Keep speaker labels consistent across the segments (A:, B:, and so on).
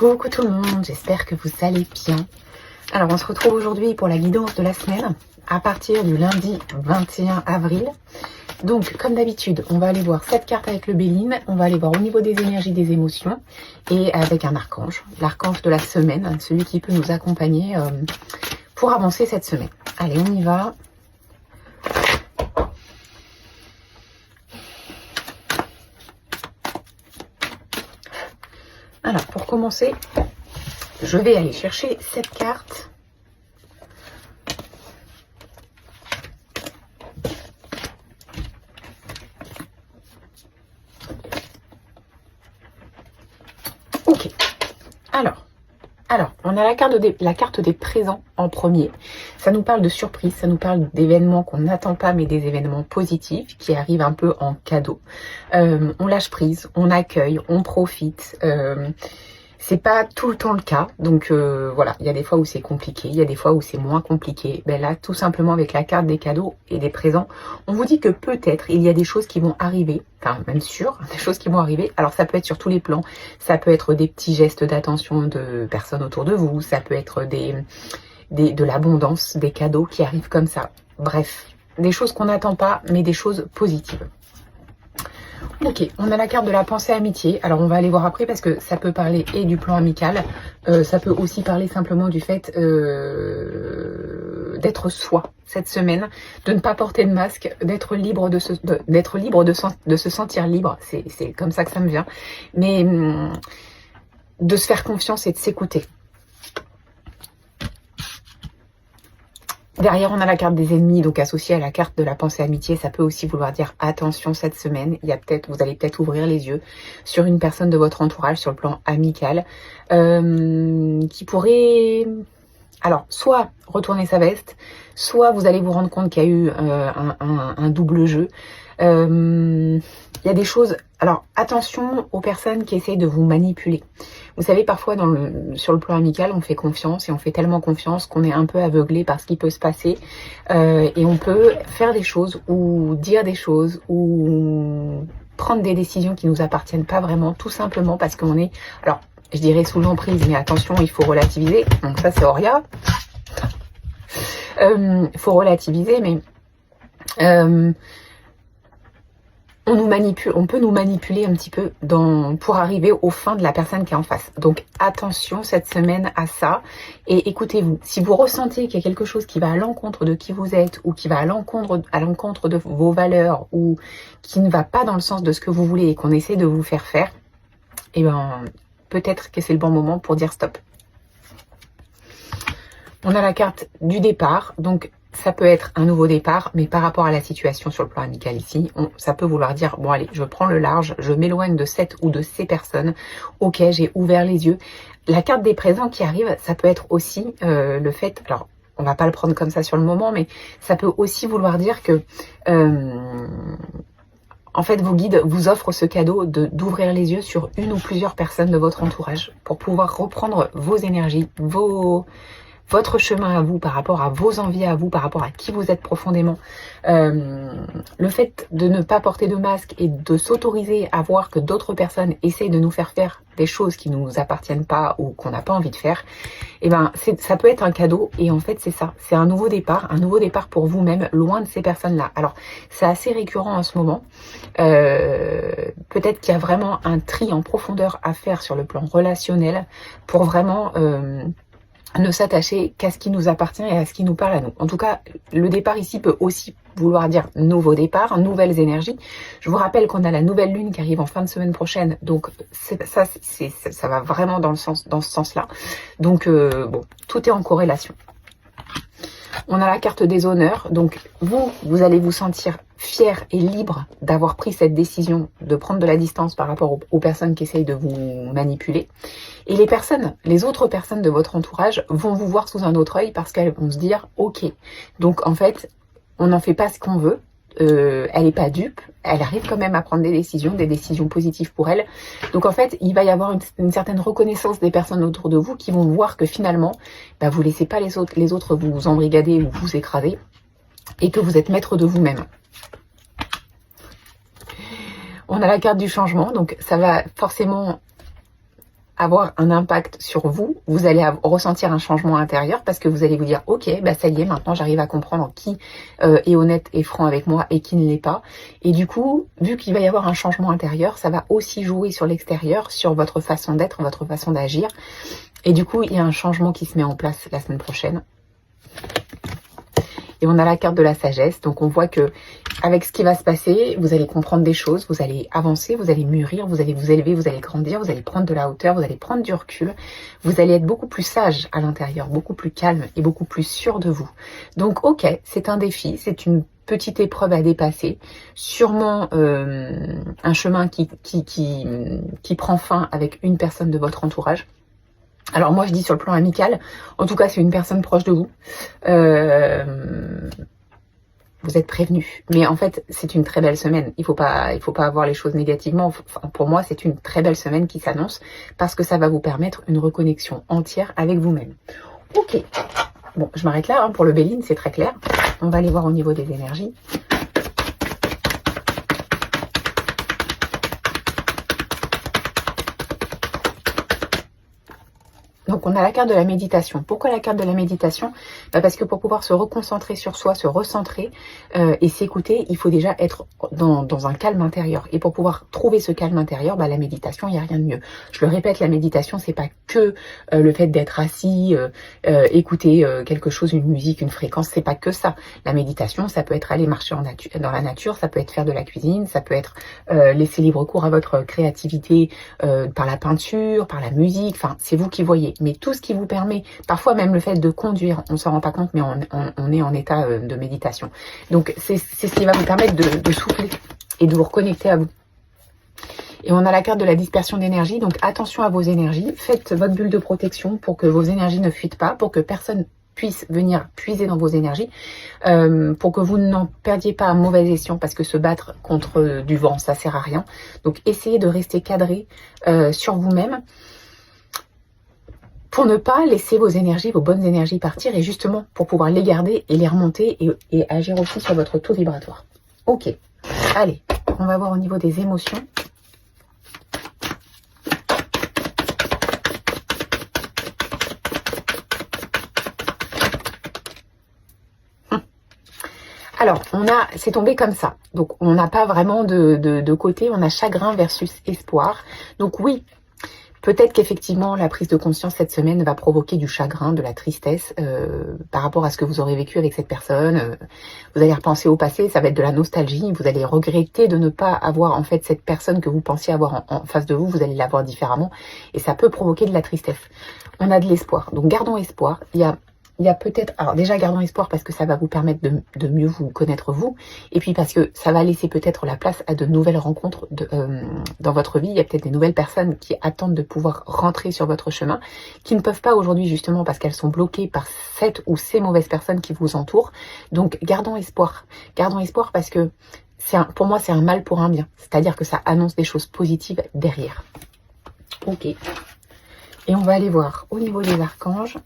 A: Coucou tout le monde, j'espère que vous allez bien. Alors on se retrouve aujourd'hui pour la guidance de la semaine à partir du lundi 21 avril. Donc comme d'habitude, on va aller voir cette carte avec le Béline, on va aller voir au niveau des énergies, des émotions et avec un archange, l'archange de la semaine, celui qui peut nous accompagner pour avancer cette semaine. Allez, on y va. Alors pour commencer, je vais aller chercher cette carte. Ok. Alors, on a la carte des présents en premier. Ça nous parle de surprise, ça nous parle d'événements qu'on n'attend pas, mais des événements positifs qui arrivent un peu en cadeau. On lâche prise, on accueille, on profite. C'est pas tout le temps le cas, donc voilà, il y a des fois où c'est compliqué, il y a des fois où c'est moins compliqué. Ben là, tout simplement avec la carte des cadeaux et des présents, on vous dit que peut-être il y a des choses qui vont arriver, enfin même sûr, des choses qui vont arriver. Alors ça peut être sur tous les plans, ça peut être des petits gestes d'attention de personnes autour de vous, ça peut être de l'abondance, des cadeaux qui arrivent comme ça. Bref, des choses qu'on n'attend pas, mais des choses positives. Ok, on a la carte de la pensée amitié. Alors on va aller voir après parce que ça peut parler et du plan amical. Ça peut aussi parler simplement du fait d'être soi cette semaine, de ne pas porter de masque, d'être libre de se sentir libre. C'est comme ça que ça me vient. Mais de se faire confiance et de s'écouter. Derrière, on a la carte des ennemis, donc associée à la carte de la pensée amitié. Ça peut aussi vouloir dire attention cette semaine. Vous allez peut-être ouvrir les yeux sur une personne de votre entourage sur le plan amical qui pourrait, alors, soit retourner sa veste, soit vous allez vous rendre compte qu'il y a eu un double jeu. Il y a des choses. Alors attention aux personnes qui essayent de vous manipuler. Vous savez, parfois sur le plan amical, on fait confiance et on fait tellement confiance qu'on est un peu aveuglé par ce qui peut se passer et on peut faire des choses ou dire des choses ou prendre des décisions qui nous appartiennent pas vraiment, tout simplement parce qu'on est, alors je dirais sous l'emprise, mais attention, il faut relativiser. Donc ça c'est Auria. Il faut relativiser, mais on nous manipule, on peut nous manipuler un petit peu pour arriver au fin de la personne qui est en face. Donc attention cette semaine à ça. Et écoutez-vous, si vous ressentez qu'il y a quelque chose qui va à l'encontre de qui vous êtes ou qui va à l'encontre de vos valeurs ou qui ne va pas dans le sens de ce que vous voulez et qu'on essaie de vous faire faire, eh ben peut-être que c'est le bon moment pour dire stop. On a la carte du départ, donc ça peut être un nouveau départ, mais par rapport à la situation sur le plan amical ici, ça peut vouloir dire, bon allez, je prends le large, je m'éloigne de cette ou de ces personnes, ok, j'ai ouvert les yeux. La carte des présents qui arrive, ça peut être aussi le fait, alors on va pas le prendre comme ça sur le moment, mais ça peut aussi vouloir dire que en fait vos guides vous offrent ce cadeau d'ouvrir les yeux sur une ou plusieurs personnes de votre entourage pour pouvoir reprendre vos énergies, votre chemin à vous, par rapport à vos envies à vous, par rapport à qui vous êtes profondément. Le fait de ne pas porter de masque et de s'autoriser à voir que d'autres personnes essayent de nous faire faire des choses qui ne nous appartiennent pas ou qu'on n'a pas envie de faire, eh ben, ça peut être un cadeau. Et en fait, c'est ça. C'est un nouveau départ pour vous-même, loin de ces personnes-là. Alors, c'est assez récurrent en ce moment. Peut-être qu'il y a vraiment un tri en profondeur à faire sur le plan relationnel pour vraiment ne s'attacher qu'à ce qui nous appartient et à ce qui nous parle à nous. En tout cas, le départ ici peut aussi vouloir dire nouveau départ, nouvelles énergies. Je vous rappelle qu'on a la nouvelle lune qui arrive en fin de semaine prochaine, donc ça va vraiment dans ce sens-là. Donc bon, tout est en corrélation. On a la carte des honneurs, donc vous allez vous sentir fier et libre d'avoir pris cette décision de prendre de la distance par rapport aux personnes qui essayent de vous manipuler. Et les autres personnes de votre entourage vont vous voir sous un autre œil parce qu'elles vont se dire ok, donc en fait on n'en fait pas ce qu'on veut, elle n'est pas dupe, elle arrive quand même à prendre des décisions positives pour elle. Donc en fait, il va y avoir une certaine reconnaissance des personnes autour de vous qui vont voir que finalement, bah, vous ne laissez pas les autres vous embrigader ou vous écraser et que vous êtes maître de vous-même. On a la carte du changement, donc ça va forcément avoir un impact sur vous. Vous allez ressentir un changement intérieur parce que vous allez vous dire ok, bah ça y est, maintenant j'arrive à comprendre qui est honnête et franc avec moi et qui ne l'est pas. Et du coup, vu qu'il va y avoir un changement intérieur, ça va aussi jouer sur l'extérieur, sur votre façon d'être, votre façon d'agir. Et du coup, il y a un changement qui se met en place la semaine prochaine. Et on a la carte de la sagesse, donc on voit que avec ce qui va se passer, vous allez comprendre des choses, vous allez avancer, vous allez mûrir, vous allez vous élever, vous allez grandir, vous allez prendre de la hauteur, vous allez prendre du recul, vous allez être beaucoup plus sage à l'intérieur, beaucoup plus calme et beaucoup plus sûr de vous. Donc ok, c'est un défi, c'est une petite épreuve à dépasser, sûrement un chemin qui prend fin avec une personne de votre entourage. Alors moi je dis sur le plan amical, en tout cas c'est une personne proche de vous. Vous êtes prévenu. Mais en fait c'est une très belle semaine. Il faut pas avoir les choses négativement. Enfin, pour moi c'est une très belle semaine qui s'annonce parce que ça va vous permettre une reconnexion entière avec vous-même. Ok. Bon, je m'arrête là hein, pour le Béline, c'est très clair. On va aller voir au niveau des énergies. Donc on a la carte de la méditation. Pourquoi la carte de la méditation? Parce que pour pouvoir se reconcentrer sur soi, se recentrer et s'écouter, il faut déjà être dans un calme intérieur. Et pour pouvoir trouver ce calme intérieur, la méditation, il n'y a rien de mieux. Je le répète, la méditation, c'est pas que le fait d'être assis, écouter quelque chose, une musique, une fréquence, c'est pas que ça. La méditation, ça peut être aller marcher dans la nature, ça peut être faire de la cuisine, ça peut être laisser libre cours à votre créativité par la peinture, par la musique, enfin c'est vous qui voyez. Mais tout ce qui vous permet, parfois même le fait de conduire, on ne s'en rend pas compte, mais on est en état de méditation. Donc c'est ce qui va vous permettre de souffler et de vous reconnecter à vous. Et on a la carte de la dispersion d'énergie, donc attention à vos énergies. Faites votre bulle de protection pour que vos énergies ne fuitent pas, pour que personne puisse venir puiser dans vos énergies, pour que vous n'en perdiez pas un mauvais escient, parce que se battre contre du vent, ça sert à rien. Donc essayez de rester cadré sur vous-même, pour ne pas laisser vos énergies, vos bonnes énergies partir, et justement pour pouvoir les garder et les remonter et agir aussi sur votre taux vibratoire. Ok, allez, on va voir au niveau des émotions. Alors, c'est tombé comme ça. Donc, on n'a pas vraiment de côté, on a chagrin versus espoir. Donc oui, peut-être qu'effectivement, la prise de conscience cette semaine va provoquer du chagrin, de la tristesse par rapport à ce que vous aurez vécu avec cette personne. Vous allez repenser au passé, ça va être de la nostalgie. Vous allez regretter de ne pas avoir en fait cette personne que vous pensiez avoir en face de vous. Vous allez la voir différemment et ça peut provoquer de la tristesse. On a de l'espoir. Donc gardons espoir. Il y a peut-être, alors déjà gardons espoir parce que ça va vous permettre de mieux vous connaître vous, et puis parce que ça va laisser peut-être la place à de nouvelles rencontres dans votre vie. Il y a peut-être des nouvelles personnes qui attendent de pouvoir rentrer sur votre chemin, qui ne peuvent pas aujourd'hui justement parce qu'elles sont bloquées par cette ou ces mauvaises personnes qui vous entourent. Donc gardons espoir parce que pour moi c'est un mal pour un bien, c'est-à-dire que ça annonce des choses positives derrière. Ok, et on va aller voir au niveau des archanges.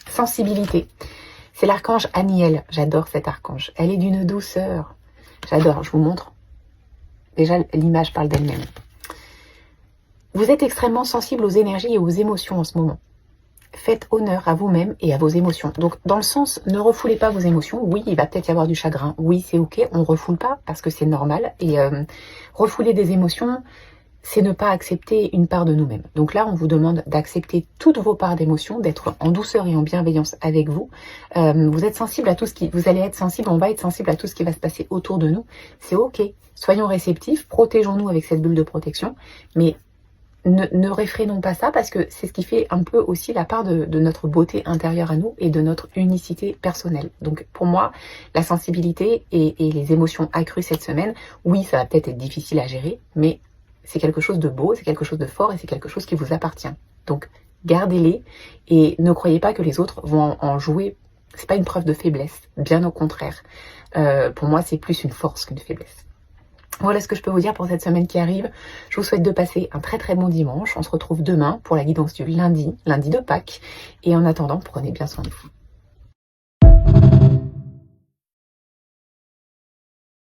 A: Sensibilité. C'est l'archange Aniel. J'adore cet archange. Elle est d'une douceur. J'adore. Je vous montre. Déjà, l'image parle d'elle-même. Vous êtes extrêmement sensible aux énergies et aux émotions en ce moment. Faites honneur à vous-même et à vos émotions. Donc, dans le sens, ne refoulez pas vos émotions. Oui, il va peut-être y avoir du chagrin. Oui, c'est ok. On ne refoule pas parce que c'est normal. Et refouler des émotions, c'est ne pas accepter une part de nous-mêmes. Donc là, on vous demande d'accepter toutes vos parts d'émotions, d'être en douceur et en bienveillance avec vous. Vous êtes sensible à tout ce qui... Vous allez être sensible, on va être sensible à tout ce qui va se passer autour de nous. C'est ok. Soyons réceptifs, protégeons-nous avec cette bulle de protection, mais ne réfrénons pas ça parce que c'est ce qui fait un peu aussi la part de notre beauté intérieure à nous et de notre unicité personnelle. Donc pour moi, la sensibilité et les émotions accrues cette semaine, oui, ça va peut-être être difficile à gérer, mais c'est quelque chose de beau, c'est quelque chose de fort et c'est quelque chose qui vous appartient. Donc, gardez-les et ne croyez pas que les autres vont en jouer. C'est pas une preuve de faiblesse, bien au contraire. Pour moi, c'est plus une force qu'une faiblesse. Voilà ce que je peux vous dire pour cette semaine qui arrive. Je vous souhaite de passer un très très bon dimanche. On se retrouve demain pour la guidance du lundi de Pâques. Et en attendant, prenez bien soin de vous.